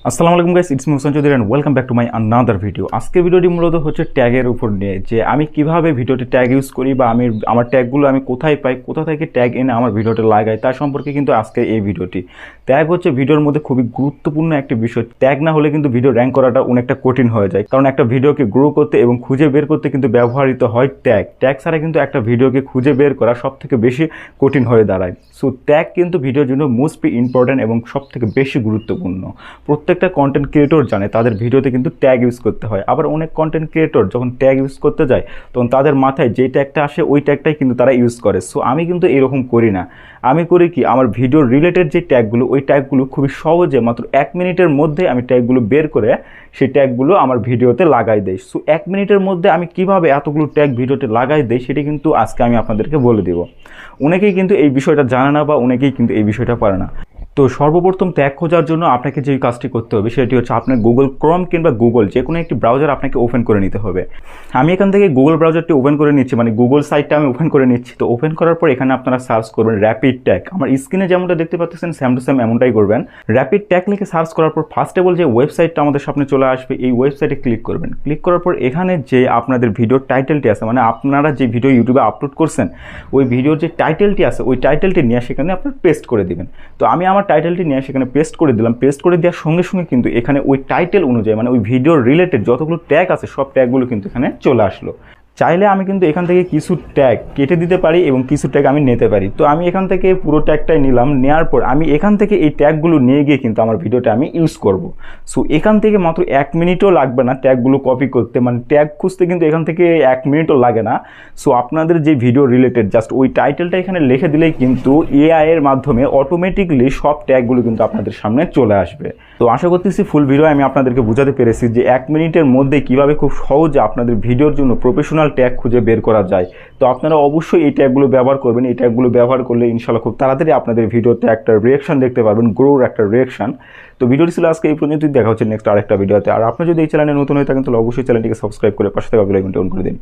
আসসালামু আলাইকুম guys, it's me Hossain Chowdhury and welcome back to my another video. আজকের ভিডিওটি মূলত হচ্ছে ট্যাগের উপর নিয়ে, যে আমি কিভাবে ভিডিওতে ট্যাগ ইউজ করি বা আমার ট্যাগগুলো আমি কোথায় পাই, কোথা থেকে ট্যাগ এনে আমার ভিডিওতে লাগাই, তার সম্পর্কে কিন্তু আজকে এই ভিডিওটি। ট্যাগ হচ্ছে ভিডিওর মধ্যে খুবই গুরুত্বপূর্ণ একটি বিষয়। ট্যাগ না হলে কিন্তু ভিডিও র্যাঙ্ক করাটা অনেকটা কঠিন হয়ে যায়, কারণ একটা ভিডিওকে গ্রো করতে এবং খুঁজে বের করতে কিন্তু ব্যবহৃত হয় ট্যাগ। ট্যাগ ছাড়া কিন্তু একটা ভিডিওকে খুঁজে বের করা সব থেকে বেশি কঠিন হয়ে দাঁড়ায়। সো ট্যাগ কিন্তু ভিডিওর জন্য মোস্টলি ইম্পর্ট্যান্ট এবং সব থেকে বেশি গুরুত্বপূর্ণ। প্রত্যেকটা কন্টেন্ট ক্রিয়েটর জানে তাদের ভিডিওতে কিন্তু ট্যাগ ইউজ করতে হয়। আবার অনেক কন্টেন্ট ক্রিয়েটর যখন ট্যাগ ইউজ করতে যায় তখন তাদের মাথায় যে ট্যাগটা আসে ওই ট্যাগটাই কিন্তু তারা ইউজ করে। সো আমি কিন্তু এরকম করি না। আমি করি কি, আমার ভিডিও রিলেটেড যে ট্যাগগুলো, ওই ট্যাগগুলো খুবই সহজে মাত্র 1 মিনিটের মধ্যে আমি ট্যাগগুলো বের করে সেই ট্যাগগুলো আমার ভিডিওতে লাগাই দেই। সো 1 মিনিটের মধ্যে আমি কিভাবে এতগুলো ট্যাগ ভিডিওতে লাগাই দেই সেটা কিন্তু আজকে আমি আপনাদেরকে বলে দেব। অনেকেই কিন্তু এই বিষয়টা জানে না বা অনেকেই কিন্তু এই বিষয়টা পারে না। তো সর্বপ্রথম ট্যাগ খোঁজার জন্য আপনাকে যে কাজটি করতে হবে সেটি হচ্ছে আপনার গুগল ক্রোম কিংবা গুগল যে কোনো একটি ব্রাউজার আপনাকে ওপেন করে নিতে হবে। আমি এখান থেকে গুগল ব্রাউজারটি ওপেন করে নিচ্ছি, মানে গুগল সাইটটা আমি ওপেন করে নিচ্ছি। তো ওপেন করার পর এখানে আপনারা সার্চ করবেন র্যাপিড ট্যাগ। আমার স্ক্রিনে যেমনটা দেখতে পাচ্ছেন সেম টু সেম এমনটাই করবেন। র্যাপিড ট্যাগ লিখে সার্চ করার পর ফার্স্টে বল যে ওয়েবসাইটটা আমাদের সামনে চলে আসবে, এই ওয়েবসাইটে ক্লিক করবেন। ক্লিক করার পর এখানে যে আপনাদের ভিডিওর টাইটেলটি আছে, মানে আপনারা যে ভিডিও ইউটিউবে আপলোড করছেন ওই ভিডিওর যে টাইটেলটি আছে ওই টাইটেলটি নিয়ে সেখানে আপনার পেস্ট করে দিবেন। তো আমি আমার টাইটেলটি নিয়ে সেখানে পেস্ট করে দিলাম। পেস্ট করে দেওয়ার সঙ্গে সঙ্গে কিন্তু এখানে ওই টাইটেল অনুযায়ী, মানে ওই ভিডিওর রিলেটেড যতগুলো ট্যাগ আছে সব ট্যাগগুলো কিন্তু এখানে চলে আসলো। চাইলে আমি কিন্তু এখান থেকে কিছু ট্যাগ কেটে দিতে পারি এবং কিছু ট্যাগ আমি নিতে পারি। তো আমি এখান থেকে পুরো ট্যাগটাই নিলাম। নেওয়ার পর আমি এখান থেকে এই ট্যাগগুলো নিয়ে গিয়ে কিন্তু আমার ভিডিওটা আমি ইউজ করব। সো এখান থেকে মাত্র 1 মিনিটও লাগবে না ট্যাগগুলো কপি করতে, মানে ট্যাগ খুঁজতে কিন্তু এখান থেকে 1 মিনিটও লাগে না। সো আপনাদের যে ভিডিও রিলেটেড জাস্ট ওই টাইটেলটা এখানে লিখে দিলেই কিন্তু এআই এর মাধ্যমে অটোমেটিকলি সব ট্যাগগুলো কিন্তু আপনাদের সামনে চলে আসবে। তো আশা করতেছি ফুল ভিডিও আমি আপনাদেরকে বোঝাতে পেরেছি যে 1 মিনিটের মধ্যে কিভাবে খুব সহজে আপনাদের ভিডিওর জন্য প্রফেশনাল ট্যাগ খুঁজে বের করা যায়। তো আপনারা অবশ্যই এই ট্যাগগুলো ব্যবহার করবেন। এই ট্যাগগুলো ব্যবহার করলে ইনশাআল্লাহ খুব তাড়াতাড়ি আপনাদের ভিডিওতে একটা রিঅ্যাকশন দেখতে পারবেন, গ্রোর একটা রিঅ্যাকশন। তো ভিডিওটি ছিল আজকে এই পর্যন্ত। দেখা হচ্ছে নেক্সট আরেকটা ভিডিওতে। আর আপনি যদি এই চ্যানেলে নতুন হয়ে থাকেন তাহলে অবশ্যই চ্যানেলটিকে সাবস্ক্রাইব করে পাশে থাকা বেল আইকনটি অন করে দিন।